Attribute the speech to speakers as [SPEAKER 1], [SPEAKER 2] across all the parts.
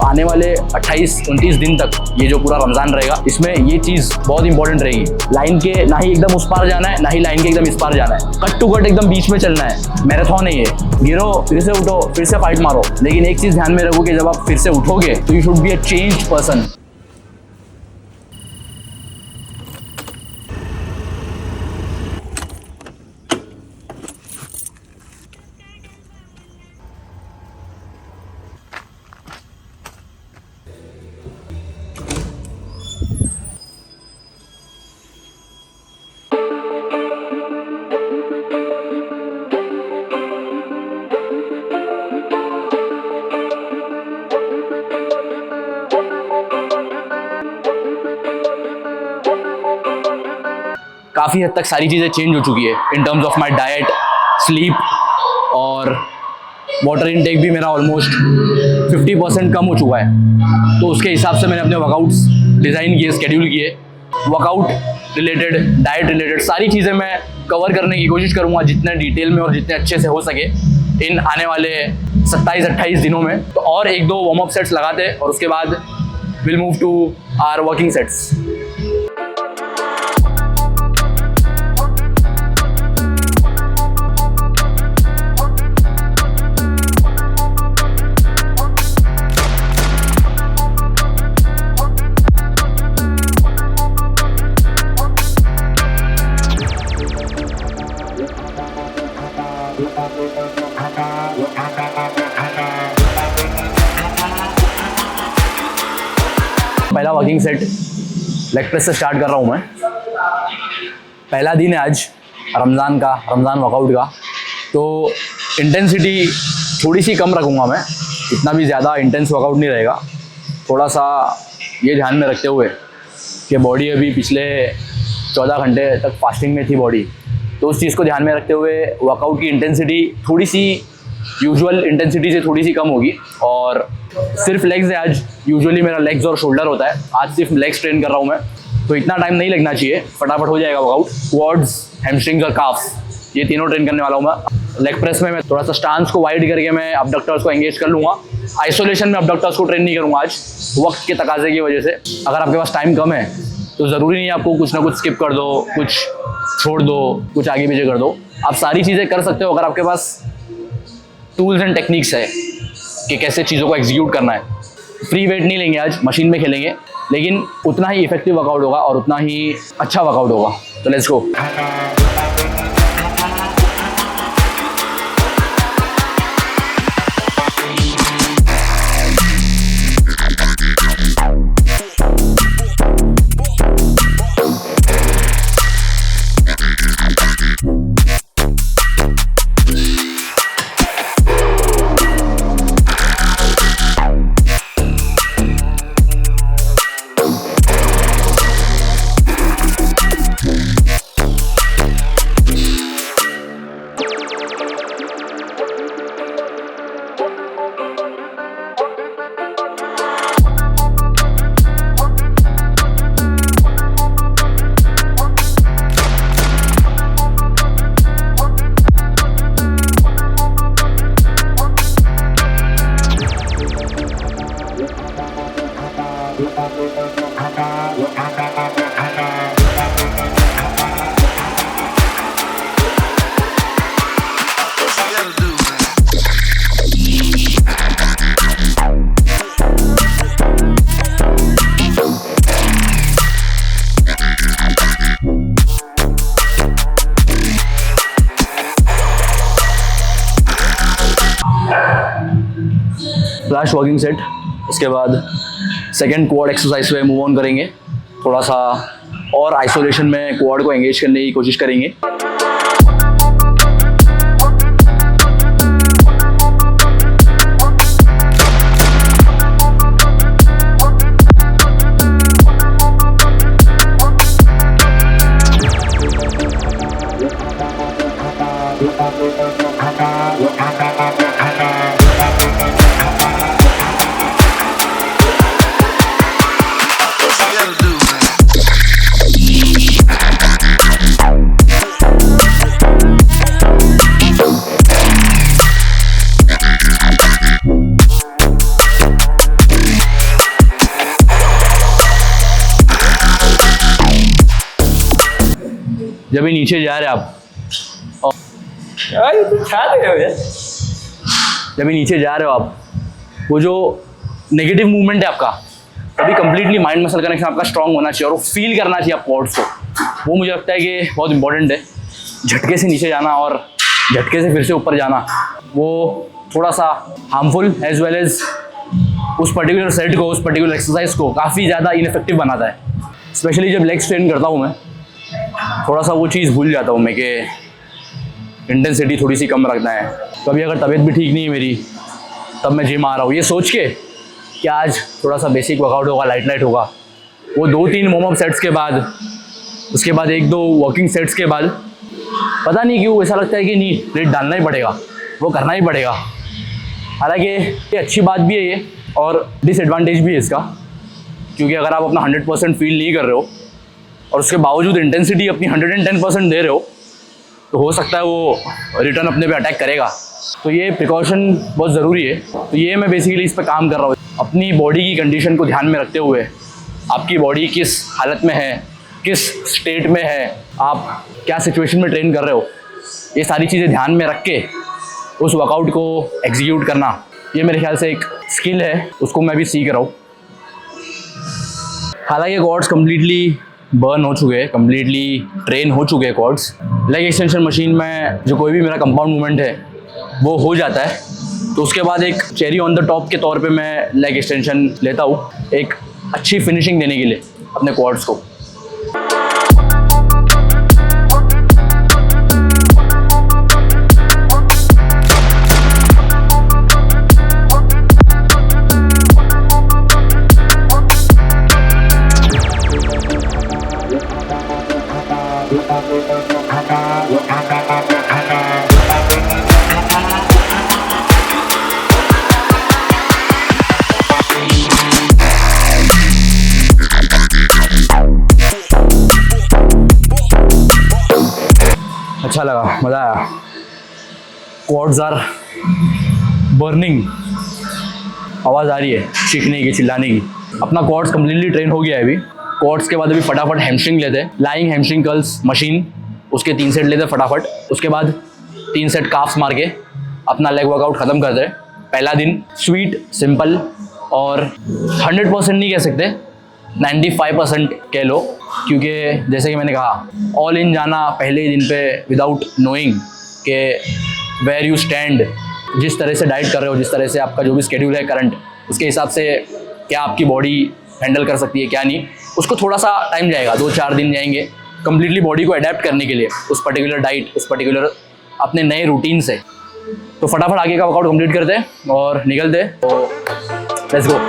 [SPEAKER 1] आने वाले 28-29 दिन तक ये जो पूरा रमज़ान रहेगा, इसमें ये चीज़ बहुत इंपॉर्टेंट रहेगी। लाइन के ना ही एकदम उस पार जाना है, ना ही लाइन के एकदम इस पार जाना है, कट टू कट एकदम बीच में चलना है। मैराथन है ये, गिरो फिर से उठो, फिर से फाइट मारो। लेकिन एक चीज़ ध्यान में रखो कि जब आप फिर से उठोगे तो you should be a changed person. काफ़ी हद तक सारी चीज़ें चेंज हो चुकी है in terms of my diet, sleep और वाटर इनटेक भी मेरा ऑलमोस्ट 50% कम हो चुका है। तो उसके हिसाब से मैंने अपने वर्कआउट्स डिज़ाइन किए, शेड्यूल किए। वर्कआउट रिलेटेड, डाइट रिलेटेड सारी चीज़ें मैं कवर करने की कोशिश करूँगा जितने डिटेल में और जितने अच्छे से हो सके इन आने वाले 27-28 दिनों में। तो और 1-2 वार्म अप सेट्स लगाते और उसके बाद will move to our working sets. पहला वर्किंग सेट लेग प्रेस से स्टार्ट कर रहा हूँ मैं। पहला दिन है आज रमज़ान वर्कआउट का, तो इंटेंसिटी थोड़ी सी कम रखूँगा मैं। इतना भी ज़्यादा इंटेंस वर्कआउट नहीं रहेगा। थोड़ा सा ये ध्यान में रखते हुए कि बॉडी अभी पिछले 14 घंटे तक फास्टिंग में थी बॉडी, तो उस चीज़ को ध्यान में रखते हुए वर्कआउट की इंटेंसिटी थोड़ी सी यूजुअल इंटेंसिटी से थोड़ी सी कम होगी। और सिर्फ लेग्स है आज, यूजुअली मेरा लेग्स और शोल्डर होता है, आज सिर्फ लेग्स ट्रेन कर रहा हूँ मैं, तो इतना टाइम नहीं लगना चाहिए, फटाफट हो जाएगा वर्कआउट। क्वाड्स, हैमस्ट्रिंग्स और काफ्स, ये तीनों ट्रेन करने वाला हूँ मैं। लेग प्रेस में मैं थोड़ा सा स्टांस को वाइड करके मैं अबडक्टर्स को एंगेज कर लूँगा। आइसोलेशन में अबडक्टर्स को ट्रेन नहीं करूँगा आज, वक्त के तकाजे की वजह से। अगर आपके पास टाइम कम है तो ज़रूरी नहीं है आपको कुछ ना कुछ स्किप कर दो, कुछ छोड़ दो, कुछ आगे पीछे कर दो। आप सारी चीज़ें कर सकते हो अगर आपके पास टूल्स एंड टेक्निक्स है कि कैसे चीज़ों को एग्जीक्यूट करना है। फ्री वेट नहीं लेंगे आज, मशीन में खेलेंगे, लेकिन उतना ही इफेक्टिव वर्कआउट होगा और उतना ही अच्छा वर्कआउट होगा। तो let's go. Flash working set. उसके बाद सेकेंड क्वाड एक्सरसाइज पे मूव ऑन करेंगे। थोड़ा सा और आइसोलेशन में क्वाड को एंगेज करने की कोशिश करेंगे। जब भी नीचे जा रहे आप जब भी नीचे जा रहे हो आप, वो जो नेगेटिव मूवमेंट है आपका, तभी कंप्लीटली माइंड मसल कनेक्शन आपका स्ट्रांग होना चाहिए और वो फील करना चाहिए आप क्वाड्स को। वो मुझे लगता है कि बहुत इंपॉर्टेंट है। झटके से नीचे जाना और झटके से फिर से ऊपर जाना, वो थोड़ा सा हार्मफुल एज वेल एज उस पर्टिकुलर सेट को, उस पर्टिकुलर एक्सरसाइज को काफ़ी ज़्यादा इनफेक्टिव बनाता है। स्पेशली जब लेग स्ट्रेन करता हूँ मैं, थोड़ा सा वो चीज़ भूल जाता हूँ मैं कि इंटेंसिटी थोड़ी सी कम रखना है। कभी अगर तबीयत भी ठीक नहीं है मेरी, तब मैं जिम आ रहा हूँ ये सोच के कि आज थोड़ा सा बेसिक वर्कआउट होगा, लाइट होगा। वो 2-3 वार्म अप सेट्स के बाद, उसके बाद 1-2 वॉकिंग सेट्स के बाद पता नहीं क्यों ऐसा लगता है कि नहीं, वेट डालना ही पड़ेगा, वो करना ही पड़ेगा। हालांकि ये अच्छी बात भी है ये, और डिसएडवांटेज भी है इसका, क्योंकि अगर आप अपना 100% फील नहीं कर रहे हो और उसके बावजूद इंटेंसिटी अपनी 110% दे रहे हो, तो हो सकता है वो रिटर्न अपने पे अटैक करेगा। तो ये प्रिकॉशन बहुत ज़रूरी है। तो ये मैं बेसिकली इस पर काम कर रहा हूँ, अपनी बॉडी की कंडीशन को ध्यान में रखते हुए, आपकी बॉडी किस हालत में है, किस स्टेट में है, आप क्या सिचुएशन में ट्रेन कर रहे हो, ये सारी चीज़ें ध्यान में रख के उस वर्कआउट को एग्जीक्यूट करना, ये मेरे ख्याल से एक स्किल है, उसको मैं भी सीख रहा हूँ। हालांकि क्वाड्स कम्प्लीटली बर्न हो चुके हैं, कम्प्लीटली ट्रेन हो चुके हैं क्वाड्स। लेग एक्सटेंशन मशीन में जो कोई भी मेरा कंपाउंड मूवमेंट है वो हो जाता है, तो उसके बाद एक चेरी ऑन द टॉप के तौर पे मैं लेग एक्सटेंशन लेता हूँ, एक अच्छी फिनिशिंग देने के लिए अपने क्वाड्स को। अच्छा लगा, मज़ा आया। क्वाड्स आर बर्निंग, आवाज़ आ रही है चीखने की, चिल्लाने की। अपना क्वाड्स कम्प्लीटली ट्रेन हो गया है अभी। क्वाड्स के बाद अभी फटाफट हैमस्ट्रिंग लेते हैं, लाइंग हैमस्ट्रिंग कर्ल्स मशीन, उसके 3 सेट लेते हैं फटाफट। उसके बाद 3 सेट काफ्स मार के अपना लेग वर्कआउट ख़त्म करते हैं। पहला दिन स्वीट, सिंपल और 100% नहीं कह सकते, 95% कह लो, क्योंकि जैसे कि मैंने कहा, ऑल इन जाना पहले ही दिन पे विदाउट नोइंग कि वेयर यू स्टैंड, जिस तरह से डाइट कर रहे हो, जिस तरह से आपका जो भी स्केड्यूल है करंट, उसके हिसाब से क्या आपकी बॉडी हैंडल कर सकती है क्या नहीं, उसको थोड़ा सा टाइम जाएगा, 2-4 दिन जाएंगे कम्प्लीटली बॉडी को अडेप्ट करने के लिए उस पर्टिकुलर डाइट, उस पर्टिकुलर अपने नए रूटीन से। तो फटाफट आगे का वर्कआउट कंप्लीट करते हैं और निकलते हैं। तो लेट्स गो।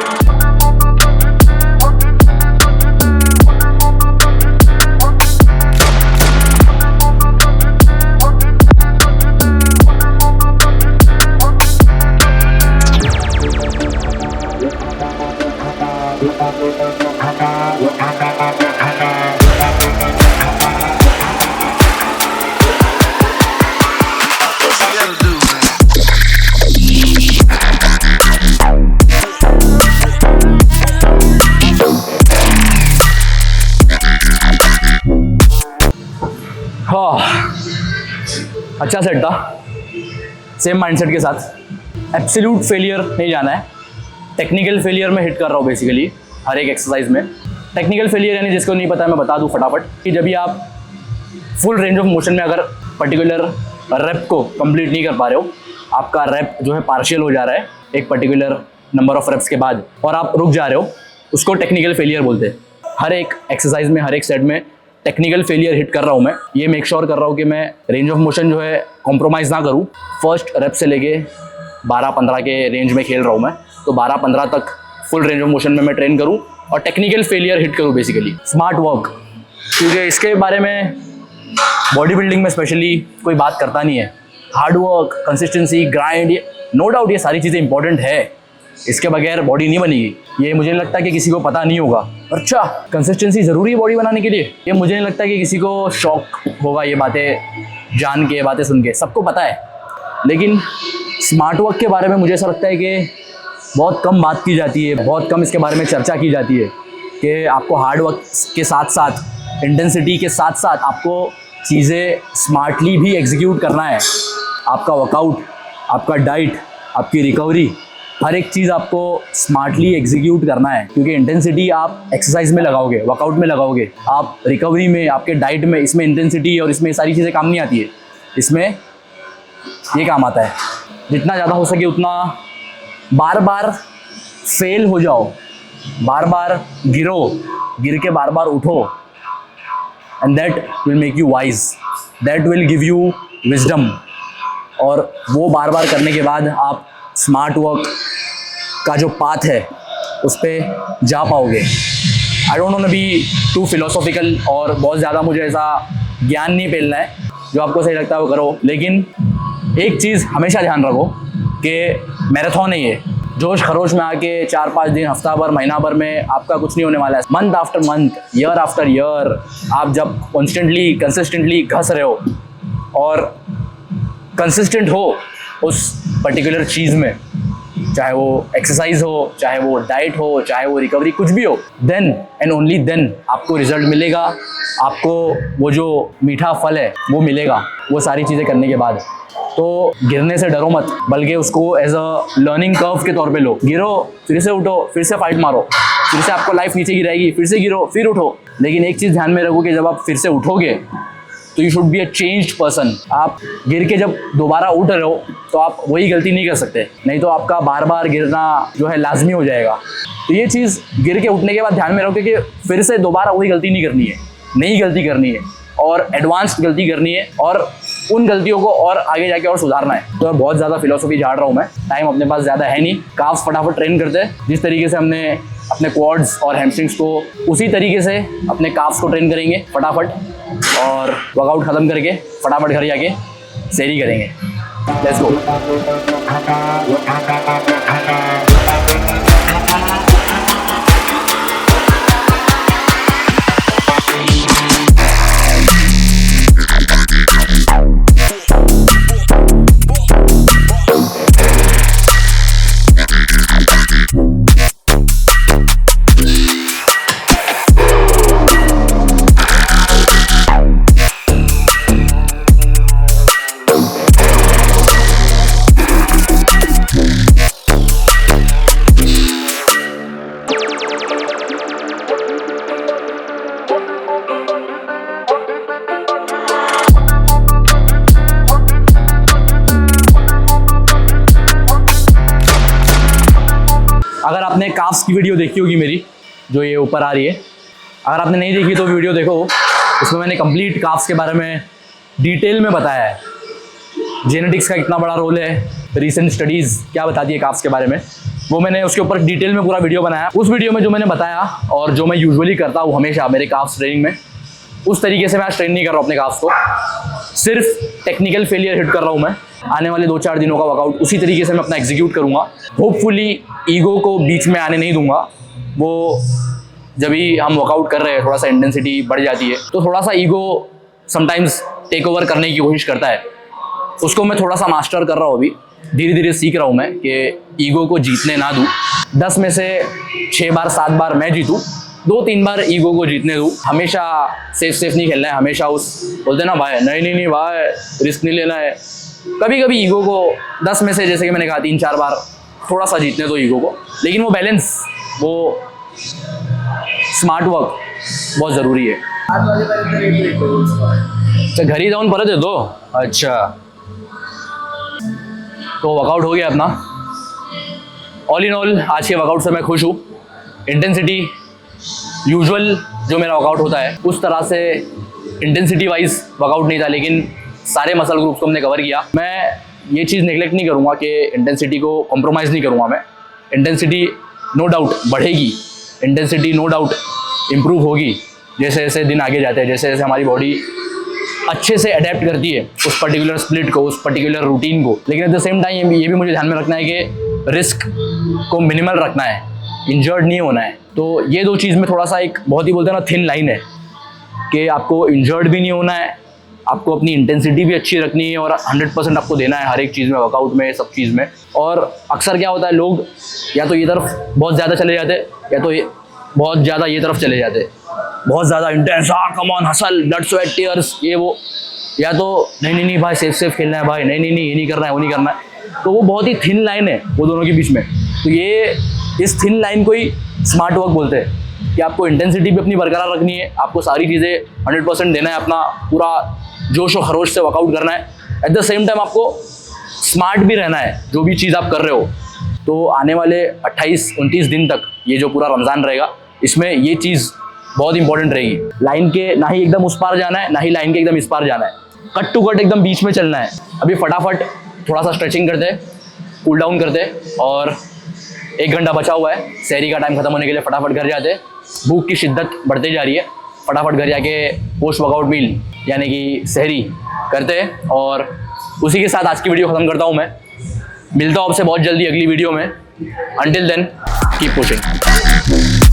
[SPEAKER 1] अच्छा सेट था, सेम माइंडसेट के साथ। एब्सोल्यूट फेलियर नहीं जाना है, टेक्निकल फेलियर में हिट कर रहा हूँ बेसिकली हर एक एक्सरसाइज में। टेक्निकल फेलियर यानी जिसको नहीं पता है मैं बता दूँ फटाफट, कि जब भी आप फुल रेंज ऑफ मोशन में अगर पर्टिकुलर रेप को कंप्लीट नहीं कर पा रहे हो, आपका रेप जो है पार्शियल हो जा रहा है एक पर्टिकुलर नंबर ऑफ रेप्स के बाद और आप रुक जा रहे हो, उसको टेक्निकल फेलियर बोलते हैं। हर एक एक्सरसाइज में, हर एक सेट में टेक्निकल फेलियर हिट कर रहा हूँ मैं। ये मेक श्योर कर रहा हूँ कि मैं रेंज ऑफ मोशन जो है कॉम्प्रोमाइज़ ना करूँ। फर्स्ट रेप से लेके 12-15 के रेंज में खेल रहा हूँ मैं, तो 12-15 तक फुल रेंज ऑफ मोशन में मैं ट्रेन करूँ और टेक्निकल फेलियर हिट करूँ बेसिकली। स्मार्ट वर्क, क्योंकि इसके बारे में बॉडी बिल्डिंग में स्पेशली कोई बात करता नहीं है। Hard work, consistency, grind, no doubt ये सारी चीज़ें इंपॉर्टेंट है, इसके बगैर बॉडी नहीं बनेगी। ये मुझे नहीं लगता कि किसी को पता नहीं होगा। अच्छा, कंसिस्टेंसी ज़रूरी है बॉडी बनाने के लिए, ये मुझे नहीं लगता कि किसी को शौक होगा ये बातें जान के, बातें सुन के, सबको पता है। लेकिन स्मार्ट वर्क के बारे में मुझे ऐसा लगता है कि बहुत कम बात की जाती है, बहुत कम इसके बारे में चर्चा की जाती है कि आपको हार्ड वर्क के साथ साथ, इंटेंसिटी के साथ साथ आपको चीज़ें स्मार्टली भी एग्जीक्यूट करना है। आपका वर्कआउट, आपका डाइट, आपकी रिकवरी, हर एक चीज़ आपको स्मार्टली एग्जीक्यूट करना है, क्योंकि इंटेंसिटी आप एक्सरसाइज में लगाओगे, वर्कआउट में लगाओगे, आप रिकवरी में, आपके डाइट में, इसमें इंटेंसिटी और इसमें सारी चीज़ें काम नहीं आती है, इसमें ये काम आता है। जितना ज़्यादा हो सके उतना बार बार फेल हो जाओ, बार बार गिरो, गिर के बार बार उठो, and that will make you wise, that will give you wisdom. और वो बार बार करने के बाद आप स्मार्ट वर्क का जो पाथ है उस पर जा पाओगे। I don't want to be too philosophical और बहुत ज़्यादा मुझे ऐसा ज्ञान नहीं फैलना है, जो आपको सही लगता है वो करो, लेकिन एक चीज़ हमेशा ध्यान रखो कि मैराथन है ये, जोश खरोश में आके 4-5 दिन, हफ्ता भर, महीना भर में आपका कुछ नहीं होने वाला है। Month after month, year after year आप जब कॉन्स्टेंटली, कंसिस्टेंटली घस रहे हो और कंसिस्टेंट हो उस पर्टिकुलर चीज़ में, चाहे वो एक्सरसाइज हो, चाहे वो डाइट हो, चाहे वो रिकवरी, कुछ भी हो, देन एंड ओनली देन आपको रिजल्ट मिलेगा, आपको वो जो मीठा फल है वो मिलेगा, वो सारी चीज़ें करने के बाद। तो गिरने से डरो मत, बल्कि उसको एज अ लर्निंग कर्व के तौर पे लो। गिरो, फिर से उठो, फिर से फाइट मारो, फिर से आपको लाइफ नीचे गिराएगी, फिर से गिरो, फिर उठो। लेकिन एक चीज़ ध्यान में रखो कि जब आप फिर से उठोगे तो you should be a changed person. आप गिर के जब दोबारा उठ रहे हो तो आप वही गलती नहीं कर सकते, नहीं तो आपका बार बार गिरना जो है लाजमी हो जाएगा। तो ये चीज़ गिर के उठने के बाद ध्यान में रखो कि फिर से दोबारा वही गलती नहीं करनी है, नई गलती करनी है और एडवांस्ड गलती करनी है, और उन गलतियों को और आगे जाके और सुधारना है। तो बहुत ज़्यादा फिलोसफी झाड़ रहा हूँ मैं, टाइम अपने पास ज़्यादा है नहीं। काफ्स फटाफट ट्रेन करते हैं, जिस तरीके से हमने अपने क्वाड्स और हैमस्ट्रिंग्स को, उसी तरीके से अपने काफ्स को ट्रेन करेंगे फटाफट, और वर्कआउट ख़त्म करके फटाफट घर जाके सैरी करेंगे। Let's go. अगर आपने काफ्स की वीडियो देखी होगी मेरी, जो ये ऊपर आ रही है, अगर आपने नहीं देखी तो वीडियो देखो, उसमें मैंने कंप्लीट काफ्स के बारे में डिटेल में बताया है। जेनेटिक्स का कितना बड़ा रोल है, रीसेंट स्टडीज़ क्या बताती है काफ्स के बारे में, वो मैंने उसके ऊपर डिटेल में पूरा वीडियो बनाया। उस वीडियो में जो मैंने बताया और जो मैं यूजुअली करता हूँ हमेशा मेरे काफ्स ट्रेनिंग में, उस तरीके से मैं आज ट्रेन नहीं कर रहा हूँ अपने काफ्स को, सिर्फ टेक्निकल फेलियर हिट कर रहा हूँ मैं। आने वाले 2-4 दिनों का वर्कआउट उसी तरीके से मैं अपना एग्जीक्यूट करूँगा। होपफुली ईगो को बीच में आने नहीं दूंगा। वो जब भी हम वर्कआउट कर रहे हैं, थोड़ा सा इंटेंसिटी बढ़ जाती है तो थोड़ा सा ईगो समटाइम्स टेक ओवर करने की कोशिश करता है। उसको मैं थोड़ा सा मास्टर कर रहा हूँ, अभी धीरे धीरे सीख रहा हूँ मैं कि ईगो को जीतने ना दूँ। 10 में से 6 बार 7 बार मैं जीतूँ, 2-3 बार ईगो को जीतने दूँ। हमेशा सेफ नहीं खेलना है, हमेशा उस बोलते ना भाई नहीं भाई रिस्क नहीं लेना है। कभी कभी ईगो को 10 में से, जैसे कि मैंने कहा, 3-4 बार थोड़ा सा जीतने दो ईगो को, लेकिन वो बैलेंस, वो स्मार्ट वर्क बहुत ज़रूरी है। अच्छा, घर ही जाऊन परत येतो। अच्छा, तो वर्कआउट हो गया अपना। ऑल इन ऑल आज के वर्कआउट से मैं खुश हूँ। इंटेंसिटी यूजुअल जो मेरा वर्कआउट होता है उस तरह से इंटेंसिटी वाइज वर्कआउट नहीं था, लेकिन सारे मसल ग्रुप्स को हमने कवर किया। मैं ये चीज़ नेगलेक्ट नहीं करूँगा कि इंटेंसिटी को कॉम्प्रोमाइज़ नहीं करूँगा मैं। इंटेंसिटी नो डाउट बढ़ेगी, इंटेंसिटी नो डाउट इम्प्रूव होगी जैसे जैसे दिन आगे जाते हैं, जैसे जैसे हमारी बॉडी अच्छे से अडेप्ट करती है उस पर्टिकुलर स्प्लिट को, उस पर्टिकुलर रूटीन को। लेकिन एट द सेम टाइम ये भी मुझे ध्यान में रखना है कि रिस्क को मिनिमल रखना है, इंजर्ड नहीं होना है। तो ये 2 चीज़ में थोड़ा सा एक बहुत ही बोलते हैं ना थिन लाइन है कि आपको इंजर्ड भी नहीं होना है, आपको अपनी इंटेंसिटी भी अच्छी रखनी है और 100% आपको देना है हर एक चीज़ में, वर्कआउट में, सब चीज़ में। और अक्सर क्या होता है, लोग या तो ये तरफ बहुत ज़्यादा चले जाते हैं या तो बहुत ज़्यादा ये तरफ चले जाते हैं। बहुत ज़्यादा intense, come on hustle, blood sweat tears, ये वो, या तो नहीं भाई सेफ खेलना है भाई, नहीं ये नहीं करना है, वो नहीं करना है। तो वो बहुत ही थिन लाइन है वो दोनों के बीच में। तो ये इस थिन लाइन को ही स्मार्ट वर्क बोलते हैं कि आपको इंटेंसिटी भी अपनी बरकरार रखनी है, आपको सारी चीज़ें 100% देना है, अपना पूरा जोश और खरोश से वर्कआउट करना है। एट द सेम टाइम आपको स्मार्ट भी रहना है जो भी चीज़ आप कर रहे हो। तो आने वाले 28-29 दिन तक ये जो पूरा रमज़ान रहेगा, इसमें ये चीज़ बहुत इंपॉर्टेंट रहेगी। लाइन के ना ही एकदम उस पार जाना है, ना ही लाइन के एकदम इस पार जाना है, कट टू कट एकदम बीच में चलना है। अभी फटाफट थोड़ा सा स्ट्रेचिंग करते, कूल डाउन करते, और 1 घंटा बचा हुआ है सहरी का टाइम खत्म होने के लिए, फटाफट घर जाते। भूख की शिद्दत बढ़ते जा रही है, फटाफट घर जाके पोस्ट वर्कआउट मील यानी कि सहरी करते, और उसी के साथ आज की वीडियो ख़त्म करता हूँ मैं। मिलता हूँ आपसे बहुत जल्दी अगली वीडियो में। Until then keep pushing.